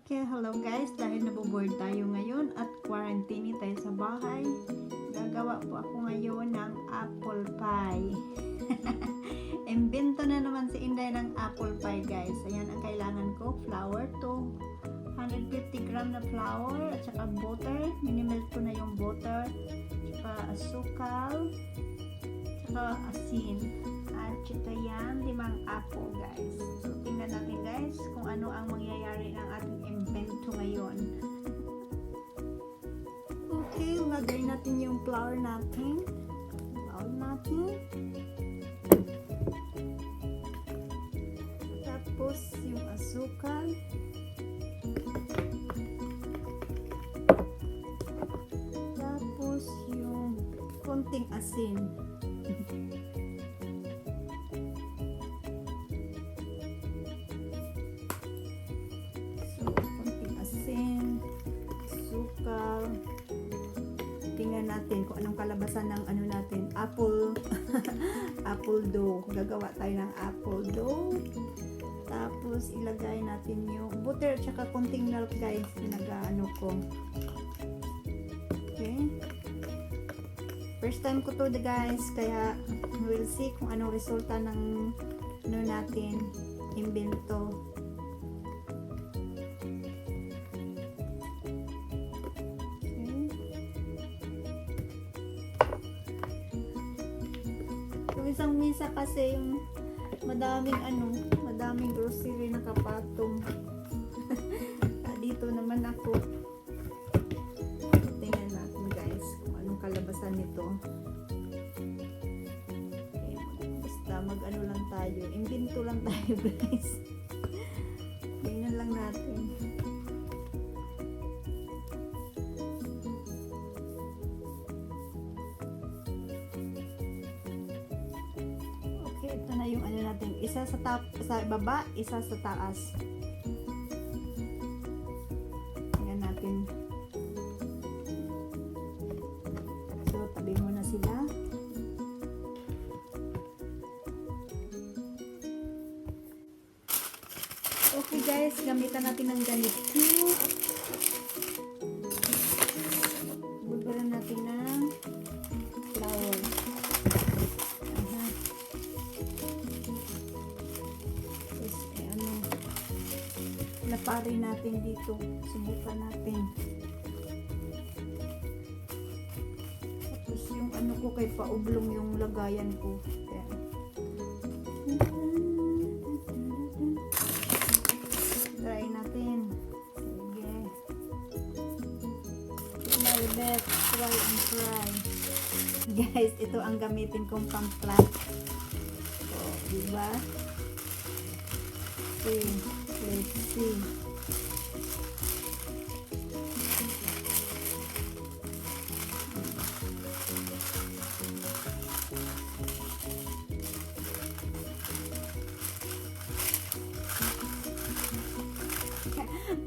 Okay, hello guys. Dahil naboboard tayo ngayon at quarantine tayo sa bahay, gagawa po ako ngayon ng apple pie. Imbento na naman si Inday ng apple pie guys. Ayan ang kailangan ko. Flour to 150 gram na flour at saka butter. Minimelt ko na yung butter. Saka asukal. Saka asin. At saka yan, 5 apple guys. So tingnan natin guys kung ano ang mangyayari ng ating invento ngayon. Okay, lagay natin yung flour natin. Tapos yung asukal. Tapos yung konting asin. Tingnan natin kung anong kalabasan ng ano natin, apple apple dough. Gagawa tayo ng apple dough. Tapos ilagay natin yung butter at saka konting milk guys. Pinag-ano ko. Okay. First time ko to guys, kaya we'll see kung anong resulta ng ano natin, invento. Isang misa kasi yung madaming grocery na kapatong. Dito naman ako. Tingnan natin guys kung anong kalabasan nito. Okay, basta mag-ano lang tayo. Invento lang tayo guys. Tingnan lang natin. Ito na yung ano natin, isa sa baba, isa sa taas. Tingnan natin. So, tabi muna sila. Okay guys, gamitan natin ng ganito. Buburan natin ng flour. Lapari natin dito. Subukan natin. Tapos yung ano ko kay paublong yung lagayan ko. Ayan. Try natin. Sige. Marivet, try and try. Guys, ito ang gamitin kong pang-plat. So, diba? Okay. Let's see.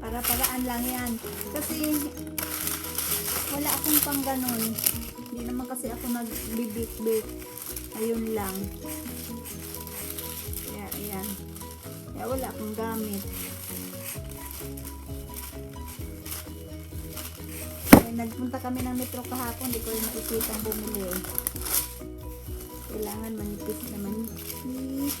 Para-paraan lang yan. Kasi wala akong pang ganun. Hindi naman kasi ako nag-bake-bake. Ayun lang. Kaya, ayan. Kaya wala akong gamit. Kaya nagpunta kami ng metro kahapon, hindi ko rin naisipang bumili. Kailangan manipis na manipis.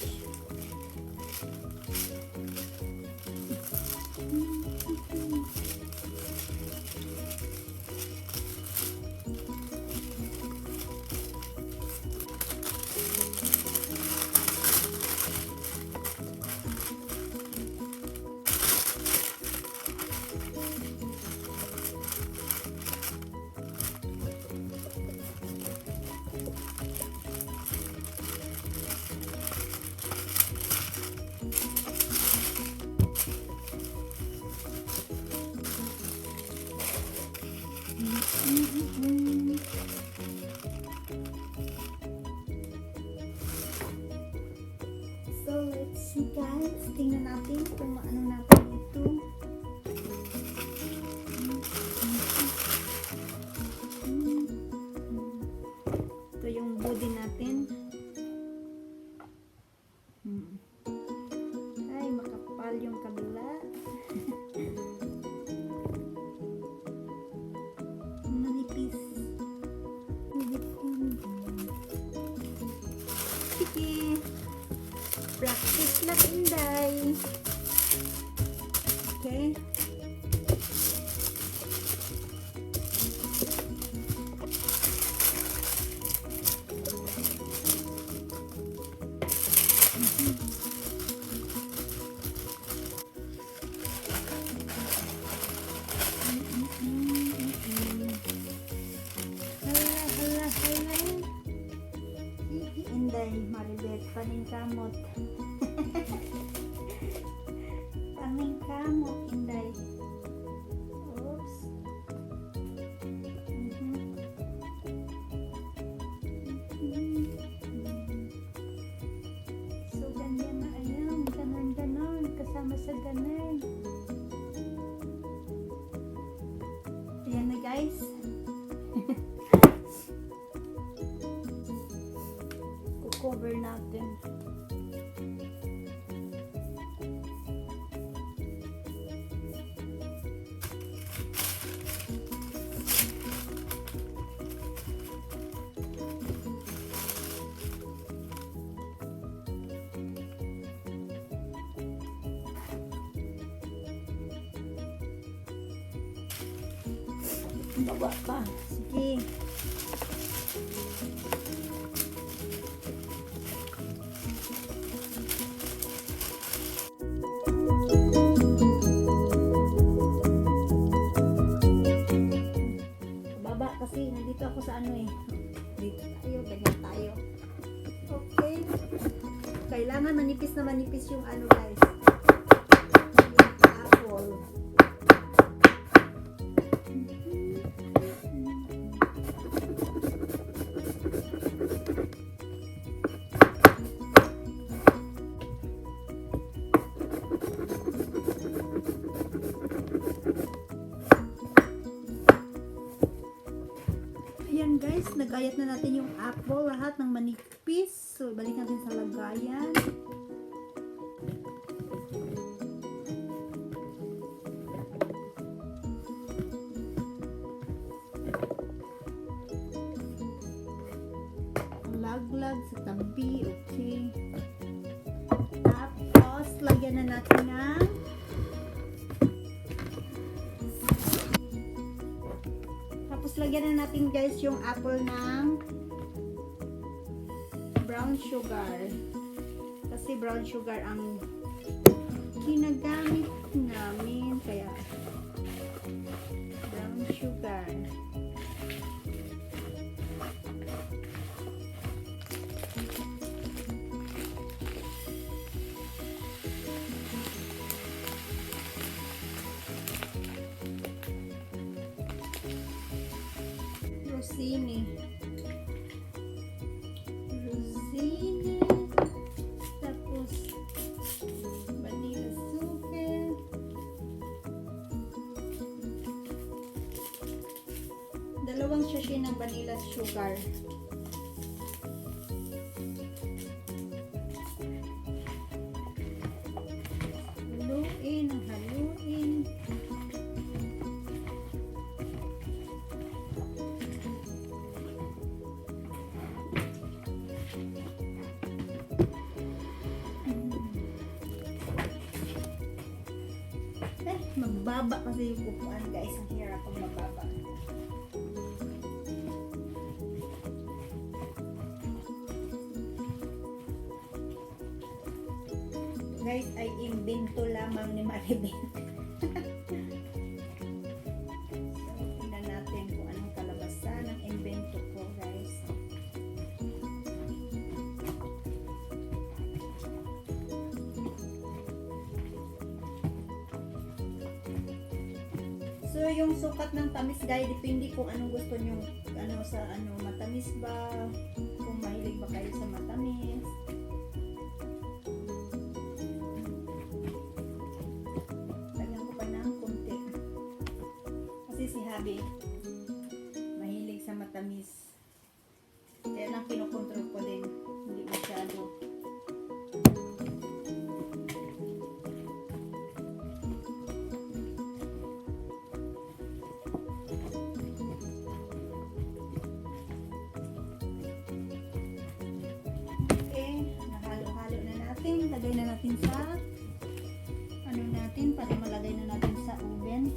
luck, Inday. Okay. Inday, Marivet, paningkamot. Paningkamot, Inday. Oops. So, ganyan na, ayan. Ganon, kasama sa ganon. Ayan na, guys. Cover natin. Baba pa. Sige. Kasi nandito ako sa ano eh. Dito tayo, ganyan tayo. Okay. Kailangan manipis na manipis yung ano guys. Yung apple. Ayan guys, nagayat na natin yung apple, lahat ng manipis. So, balik natin sa lagayan. Laglag sa tabi, okay. Tapos, lagyan na natin ng lagyan na natin guys yung apple ng brown sugar kasi brown sugar ang ginagamit namin, kaya brown sugar. Rosine. Tapos vanilla sugar. Dalawang sachet ng vanilla sugar. Haluin. Mababa kasi yung kupuan guys, ang hirap pag mababa. Guys, ay imbento lamang ni Marivet. So, tingnan natin kung anong kalabasan ng imbento ko guys. So, yung sukat ng tamis guys, depende kung anong gusto nyo, ano sa ano, matamis ba, kung mahilig ba kayo sa matamis. Lagyan ko pa ng konti. Kasi si Habi, mahilig sa matamis. Kaya lang kinokontrol ko din, hindi masyado. Lagay na natin sa ano natin para malagay na natin sa oven.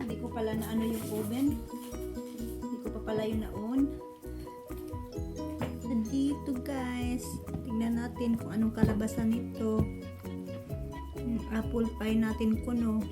Hindi ko pala na ano yung oven. Hindi ko pa pala yung na-on. Dito guys, tingnan natin kung anong kalabasan nito. Yung apple pie natin kuno.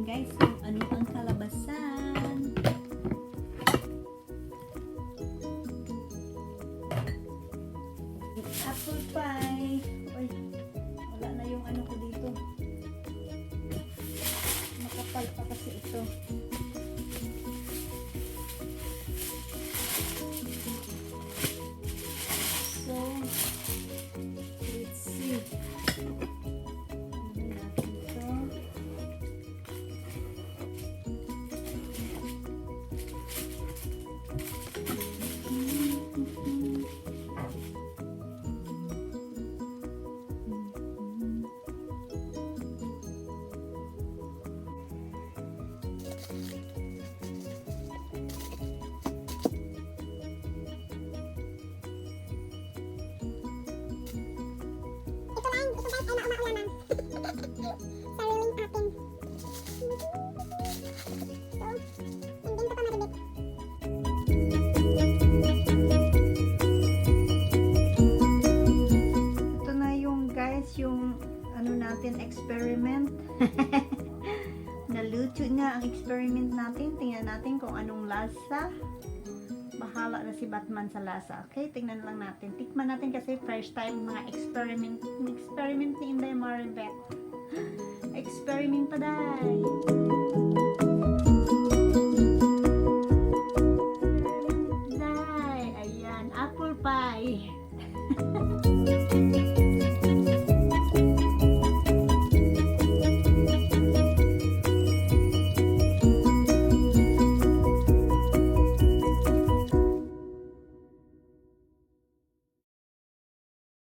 Guys, kung ano ang kalabasan. Apple pie. Uy, wala na yung ano ko dito. Makapal pa kasi ito. So, let's see. Ito na yung guys, yung ano natin, experiment. Naluto na ang experiment natin. Tingnan natin kung anong lasa. Bahala na si Batman sa lasa. Okay, tingnan lang natin. Tikman natin kasi first time mga experiment ni Inday Marivet. Experiment pa dahil.